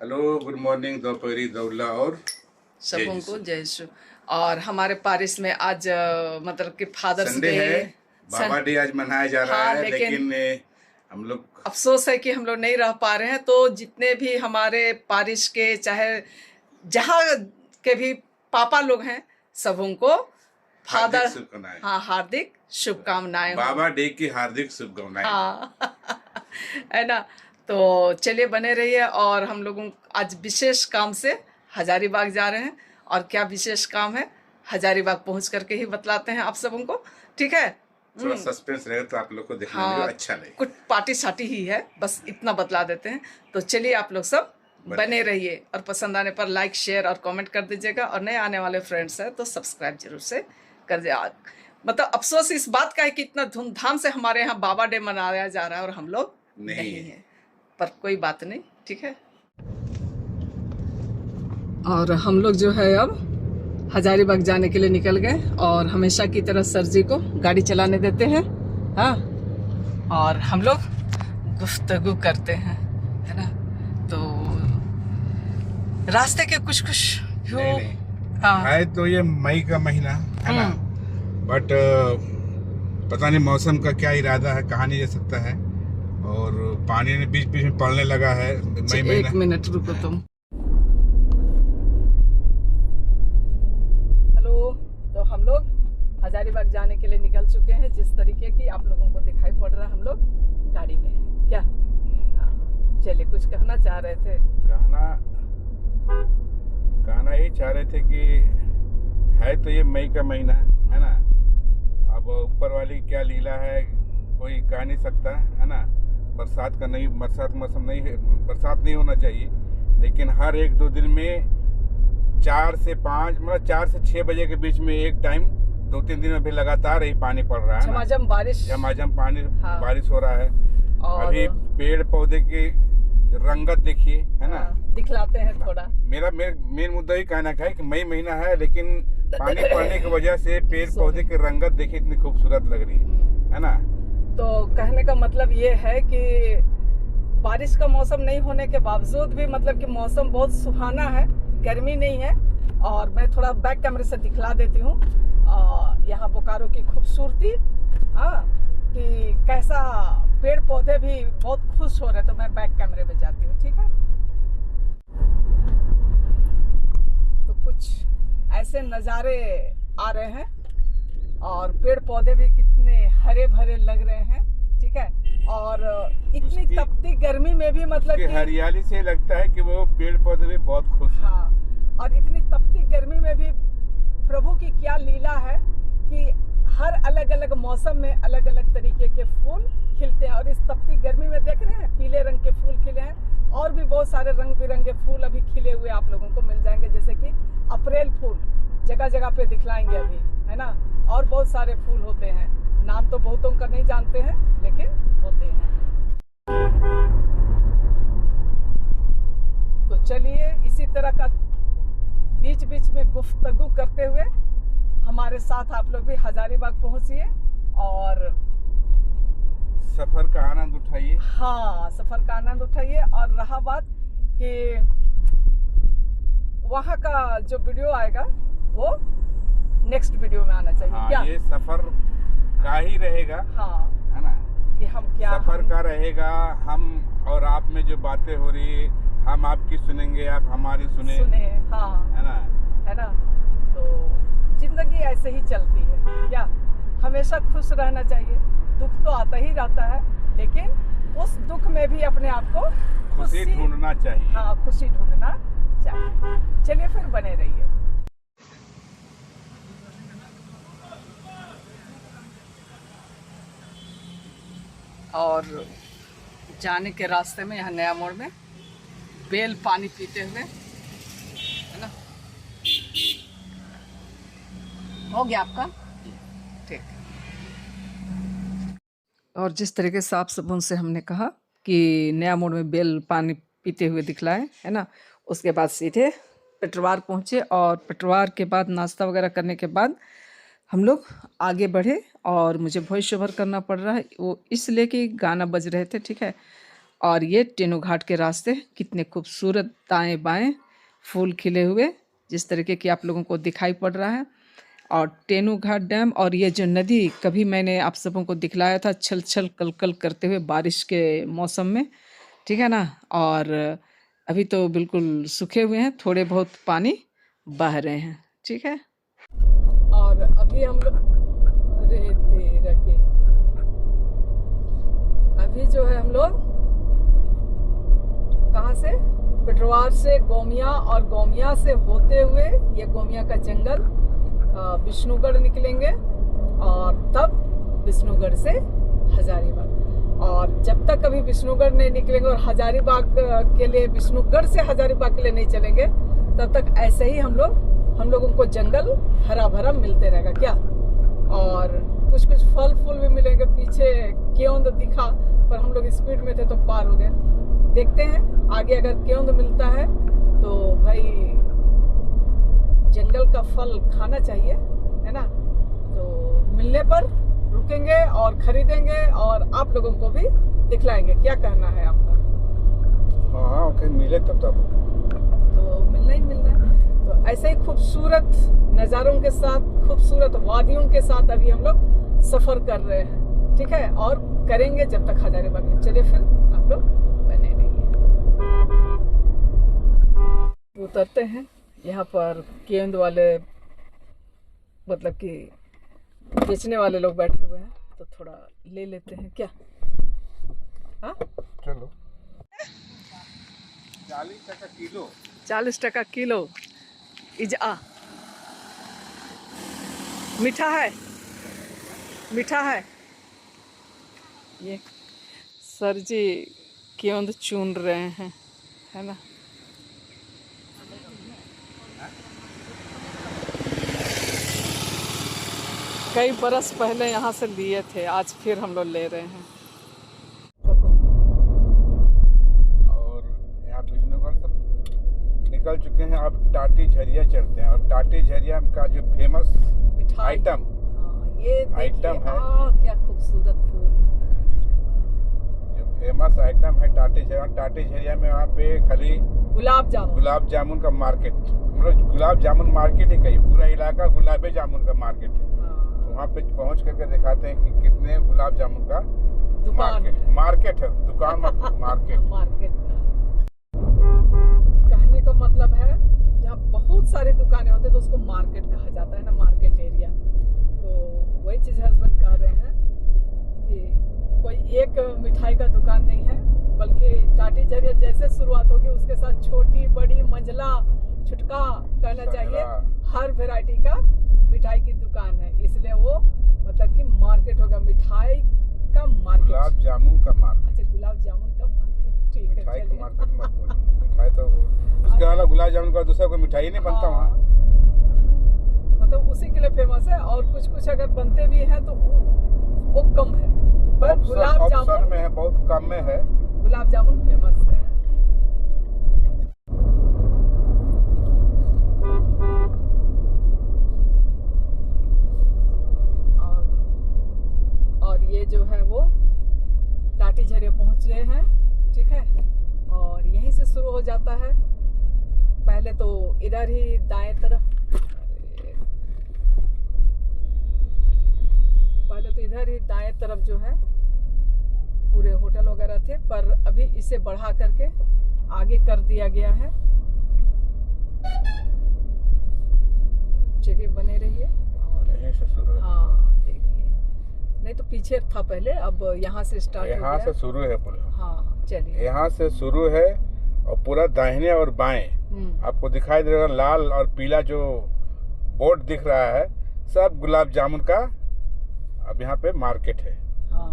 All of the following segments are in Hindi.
हेलो, गुड मॉर्निंग, दोपहरी दौला और सबों को जय श्री। और हमारे पारिस में आज मतलब कि फादर्स संडे डे है, बाबा डे आज मनाया जा रहा हाँ, है। लेकिन हम लोग अफसोस है कि हम लोग नहीं रह पा रहे हैं। तो जितने भी हमारे पारिस के चाहे जहाँ के भी पापा लोग हैं, सबों को हार्दिक फादर शुभकामनाएं, हाँ हार्दिक शुभकामनाएं हो। बाबा डे की हार्दिक शुभकामनाएं। हाँ है ना। तो चलिए बने रहिए। और हम लोगों आज विशेष काम से हजारीबाग जा रहे हैं। और क्या विशेष काम है हजारीबाग पहुंच करके ही बतलाते हैं आप सबों को, ठीक है। थोड़ा सस्पेंस रहेगा तो आप लोग को देखने में हाँ, अच्छा लगे। कुछ पार्टी साटी ही है, बस इतना बतला देते हैं। तो चलिए आप लोग सब बने रहिए और पसंद आने पर लाइक शेयर और कमेंट कर दीजिएगा। और नए आने वाले फ्रेंड्स हैं तो सब्सक्राइब जरूर से कर दिया। मतलब अफसोस इस बात का है कि इतना धूमधाम से हमारे यहाँ बाबा डे मनाया जा रहा है और हम लोग नहीं है, पर कोई बात नहीं, ठीक है। और हम लोग जो है अब हजारीबाग जाने के लिए निकल गए। और हमेशा की तरह सर जी को गाड़ी चलाने देते हैं, हाँ। और हम लोग गुफ्तगू करते हैं, है ना। तो रास्ते के कुछ नहीं। हाँ है तो ये मई का महीना है ना, बट पता नहीं मौसम का क्या इरादा है, कहा नहीं जा सकता है। और पानी ने बीच बीच में पड़ने लगा है। मई महीना। एक मिनट रुको तुम। हेलो, तो हम लोग हजारीबाग जाने के लिए निकल चुके हैं। जिस तरीके की आप लोगों को दिखाई पड़ रहा है, हम लोग गाड़ी में हैं क्या। चलिए, कुछ कहना चाह रहे थे। कहना यही चाह रहे थे कि है तो ये मई का महीना है ना। अब ऊपर वाली क्या लीला है कोई कह नहीं सकता है ना। बरसात मौसम नहीं है, बरसात नहीं होना चाहिए, लेकिन हर 1-2 दिन में 4 से 5 मतलब 4 से 6 बजे के बीच में एक टाइम 2-3 दिन में भी लगातार ही पानी पड़ रहा है। झमाझम पानी बारिश हो रहा है। और अभी पेड़ पौधे की रंगत देखिए, है ना। दिखलाते हैं थोड़ा। मेरा मेन मुद्दा ही कहना है कि मई महीना है, लेकिन पानी पड़ने की वजह से पेड़ पौधे की रंगत देखिए इतनी खूबसूरत लग रही है ना। तो कहने का मतलब ये है कि बारिश का मौसम नहीं होने के बावजूद भी मतलब कि मौसम बहुत सुहाना है, गर्मी नहीं है। और मैं थोड़ा बैक कैमरे से दिखला देती हूँ यहाँ बोकारो की खूबसूरती, हाँ, कि कैसा पेड़ पौधे भी बहुत खुश हो रहे। तो मैं बैक कैमरे में जाती हूँ, ठीक है। तो कुछ ऐसे नज़ारे आ रहे हैं और पेड़ पौधे भी कितने हरे भरे लग रहे हैं, ठीक है। और इतनी तपती गर्मी में भी मतलब कि हरियाली से लगता है कि वो पेड़ पौधे भी बहुत खुश हैं। हाँ, और इतनी तपती गर्मी में भी प्रभु की क्या लीला है कि हर अलग अलग मौसम में अलग अलग तरीके के फूल खिलते हैं। और इस तपती गर्मी में देख रहे हैं पीले रंग के फूल खिले हैं। और भी बहुत सारे रंग बिरंगे फूल अभी खिले हुए आप लोगों को मिल जाएंगे, जैसे कि अप्रैल फूल जगह जगह पे दिखलाएंगे अभी, है ना। और बहुत सारे फूल होते हैं, नाम तो बहुतों का नहीं जानते हैं, लेकिन होते हैं। तो चलिए इसी तरह का बीच बीच में गुफ्तगू करते हुए हमारे साथ आप लोग भी हजारीबाग पहुंचिए और सफर का आनंद उठाइए। हाँ, सफर का आनंद उठाइए। और रहा बात कि वहाँ का जो वीडियो आएगा वो नेक्स्ट वीडियो में आना चाहिए। हाँ, क्या ये सफर का ही रहेगा, हाँ, है ना। कि हम क्या सफर का रहेगा। हम और आप में जो बातें हो रही हम आपकी सुनेंगे, आप हमारी सुने, हाँ, है ना। तो जिंदगी ऐसे ही चलती है क्या, हमेशा खुश रहना चाहिए। दुख तो आता ही रहता है, लेकिन उस दुख में भी अपने आप को खुशी ढूंढना चाहिए। हाँ, खुशी ढूंढना चाहिए। चलिए फिर बने रहिए। और जाने के रास्ते में यहाँ नया मोड़ में बेल पानी पीते हुए, है ना। हो गया आपका, ठीक। और जिस तरीके से आप सब उनसे हमने कहा कि नया मोड़ में बेल पानी पीते हुए दिखलाए, है ना। उसके बाद सीधे पेटरवार पहुँचे और पेटरवार के बाद नाश्ता वगैरह करने के बाद हम लोग आगे बढ़े। और मुझे वॉइस ओवर करना पड़ रहा है वो इसलिए कि गाना बज रहे थे, ठीक है। और ये टेनू घाट के रास्ते कितने खूबसूरत दाएं बाएं फूल खिले हुए जिस तरीके की आप लोगों को दिखाई पड़ रहा है। और टेनू घाट डैम और ये जो नदी कभी मैंने आप सबों को दिखलाया था छल छल कल कल करते हुए बारिश के मौसम में, ठीक है ना। और अभी तो बिल्कुल सूखे हुए हैं, थोड़े बहुत पानी बह रहे हैं, ठीक है। और अभी हम लोग अभी जो है हम लोग कहाँ से, पिटरवार से गोमिया और गोमिया से होते हुए ये गोमिया का जंगल विष्णुगढ़ निकलेंगे और तब विष्णुगढ़ से हजारीबाग। और जब तक अभी विष्णुगढ़ नहीं निकलेंगे और हजारीबाग के लिए विष्णुगढ़ से हजारीबाग के लिए नहीं चलेंगे तब तक ऐसे ही हम लोगों को जंगल हरा भरा मिलते रहेगा क्या। और कुछ कुछ फल फूल भी मिलेंगे। पीछे केओंद दिखा पर हम लोग स्पीड में थे तो पार हो गए। देखते हैं आगे अगर केओंद मिलता है तो भाई जंगल का फल खाना चाहिए, है ना। तो मिलने पर रुकेंगे और खरीदेंगे और आप लोगों को भी दिखलाएंगे। क्या कहना है आपका? हाँ ओके, मिले तब तो मिलना ही मिलना है। तो ऐसे ही खूबसूरत नज़ारों के साथ, खूबसूरत वादियों के साथ अभी हम लोग सफ़र कर रहे हैं, ठीक है। और करेंगे जब तक हजारीबाग में। चलिए फिर आप लोग बने रहिए। उतरते हैं। यहाँ पर केंद वाले मतलब कि बेचने वाले लोग बैठे हुए हैं तो थोड़ा ले लेते हैं क्या। हाँ चलो। 40 टका किलो। 40 टका किलो। इजा मीठा है, मीठा है। ये सर जी केंद चुन रहे हैं, है ना। कई बरस पहले यहाँ से लिए थे, आज फिर हम लोग ले रहे हैं। और यहाँ विष्णुगढ़ सब निकल चुके हैं, अब टाटी झरिया चलते हैं। और टाटी झरिया का जो फेमस आइटम, ये आइटम है, क्या खूबसूरत फूल। जो फेमस आइटम है टाटी झरिया। टाटी झरिया में वहाँ पे खाली गुलाब जामुन का मार्केट, मतलब गुलाब जामुन मार्केट ही कही, पूरा इलाका गुलाब जामुन का मार्केट है। वहाँ पे पहुँच करके दिखाते हैं कि कितने गुलाब जामुन का मार्केट है। दुकान मतलब मार्केट। कहने का मतलब है जहाँ बहुत सारी दुकानें होती है तो उसको मार्केट कहा जाता है ना, मार्केट एरिया। तो वही चीज़ हस्बैंड कह रहे हैं कि कोई एक मिठाई का दुकान नहीं है, बल्कि टाटी झरिया जैसे शुरुआत होगी उसके साथ छोटी बड़ी मंझला छुटका कहना चाहिए, हर वैरायटी का मिठाई की दुकान है। इसलिए वो मतलब कि मार्केट होगा, मिठाई का मार्केट, गुलाब जामुन का मार्केट। अच्छा गुलाब जामुन का मार्केट, ठीक है। मिठाई का मार्केट मत बोलो, मिठाई तो उसके अलावा गुलाब जामुन का दूसरा कोई मिठाई नहीं बनता वहाँ। मतलब उसी के लिए फेमस है। और कुछ अगर बनते भी हैं तो वो कम है, पर गुलाब जामुन में है, बहुत कम में है। गुलाब जामुन फेमस है। और ये जो है वो टाटी झरिया पहुंच रहे हैं, ठीक है। और यहीं से शुरू हो जाता है। पहले तो इधर ही दाएं तरफ, जो है पूरे होटल वगैरह थे, पर अभी इसे बढ़ा करके आगे कर दिया गया है। चलिए बने रहिए। यहीं से शुरू है। हाँ देखिए, नहीं तो पीछे था पहले, अब यहाँ से स्टार्ट हो गया। यहाँ से शुरू है पूरा। हाँ चलिए, यहाँ से शुरू है और पूरा दाहिने और बाएं आपको दिखाई दे रहा है। लाल और पीला जो बोर्ड दिख रहा है सब गुलाब जामुन का अब यहाँ पे मार्केट है। हाँ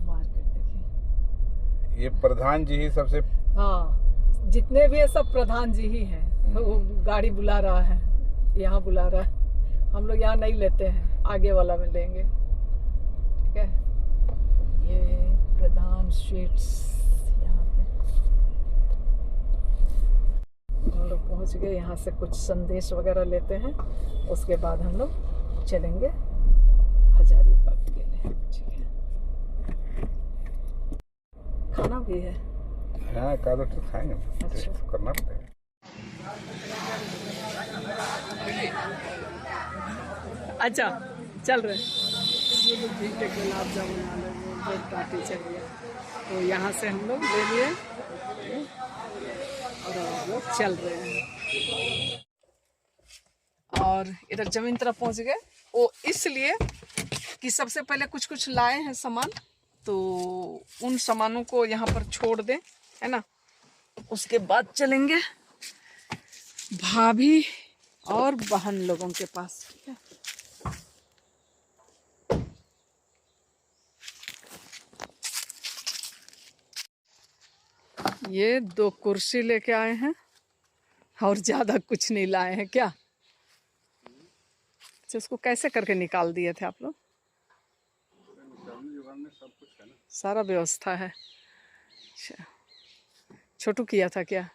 मार्केट देखिए, ये प्रधान जी ही सबसे, हाँ जितने भी है सब प्रधान जी ही हैं। तो वो गाड़ी बुला रहा है, यहाँ बुला रहा है। हम लोग यहाँ नहीं लेते हैं, आगे वाला में लेंगे, ठीक है। ये प्रधान स्वीट्स यहाँ पे हम लोग पहुँच गए। यहाँ से कुछ संदेश वगैरह लेते हैं, उसके बाद हम लोग चलेंगे हजारीबाग के लिए, ठीक है। खाना भी है। हाँ का तो खाएंगे, टेस्ट तो करना पड़ेगा। अच्छा चल रहे हैं। गुलाब जामुन वाले ब्रेड पार्टी चल रही है, तो यहाँ से हम लोग ले लिए और हम लोग चल रहे हैं। और इधर जमीन तरफ पहुँच गए, वो इसलिए कि सबसे पहले कुछ कुछ लाए हैं सामान, तो उन सामानों को यहाँ पर छोड़ दें, है ना। उसके बाद चलेंगे भाभी और बहन लोगों के पास। ठीक है, ये 2 कुर्सी लेके आए हैं और ज्यादा कुछ नहीं लाए हैं क्या। अच्छा, उसको कैसे करके निकाल दिए थे आप लोग? सब कुछ है ना, सारा व्यवस्था है। अच्छा, छोटू किया था क्या?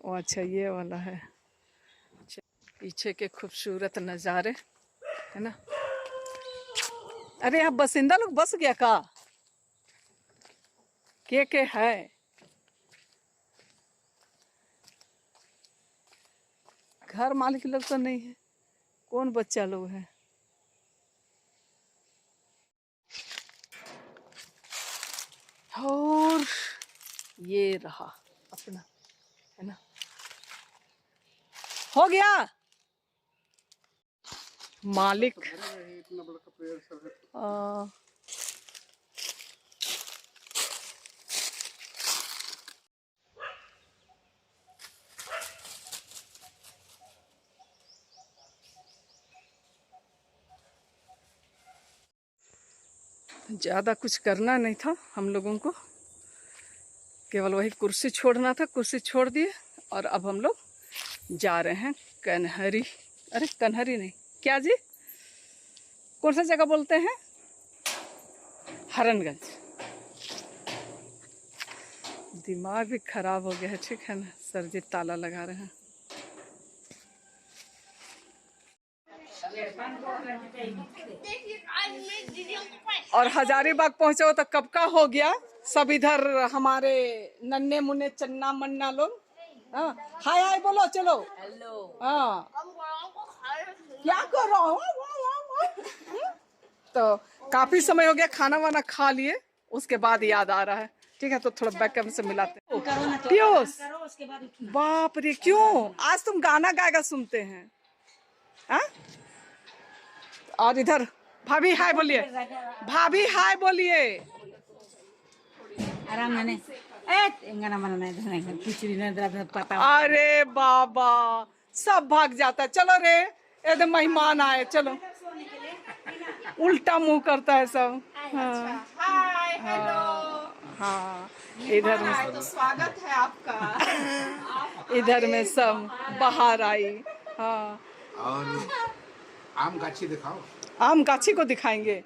ओ अच्छा, ये वाला है। अच्छा, पीछे के खूबसूरत नज़ारे, है ना। अरे यहाँ बसिंदा लोग बस गया का? के है? घर मालिक लोग तो नहीं है, कौन बच्चा लोग है? और ये रहा अपना, है ना। हो गया मालिक। इतना बड़ा पेड़ सब है। ज़्यादा कुछ करना नहीं था हम लोगों को, केवल वही कुर्सी छोड़ना था। कुर्सी छोड़ दिए और अब हम लोग जा रहे हैं कन्हरी। अरे कन्हरी नहीं, क्या जी, कौन सा जगह बोलते हैं? हरनगंज। दिमाग भी खराब हो गया है, ठीक है ना। सर जी ताला लगा रहे हैं। और हजारीबाग पहुंचे हो तो कब का हो गया। सब इधर हमारे नन्हे मुन्ने चन्ना मन्ना लोग, हाँ हाय हाय बोलो, चलो हेलो। हाँ क्या कर रहा हूँ। तो काफी समय हो गया, खाना वाना खा लिए, उसके बाद याद आ रहा है। ठीक है, तो थोड़ा बैक कैमरे से मिलाते हैं। पियूष, बाप रे, क्यों आज तुम गाना गाएगा सुनते हैं? हाँ, और इधर भाभी हाय बोलिए, भाभी हाय बोलिए। आराम नाने एंगाना मना नहीं खिचड़ी ना पता। अरे बाबा, सब भाग जाता है। चलो रे, ये मेहमान आए, चलो। उल्टा मुंह करता है सब। हाँ हाय हेलो। हाँ, इधर में तो स्वागत है आपका। इधर में सब बाहर आई। हाँ, और आम गाछी दिखाओ। आम गाछी को दिखाएंगे।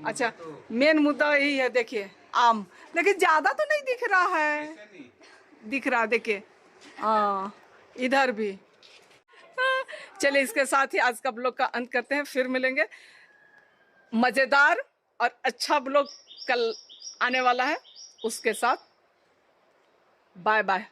अच्छा, मेन मुद्दा यही है। देखिए आम, लेकिन ज्यादा तो नहीं दिख रहा है। दिख रहा, देखिए। हाँ, इधर भी। चलिए, इसके साथ ही आज का ब्लॉग का अंत करते हैं। फिर मिलेंगे मजेदार और अच्छा ब्लॉग कल आने वाला है, उसके साथ बाय बाय।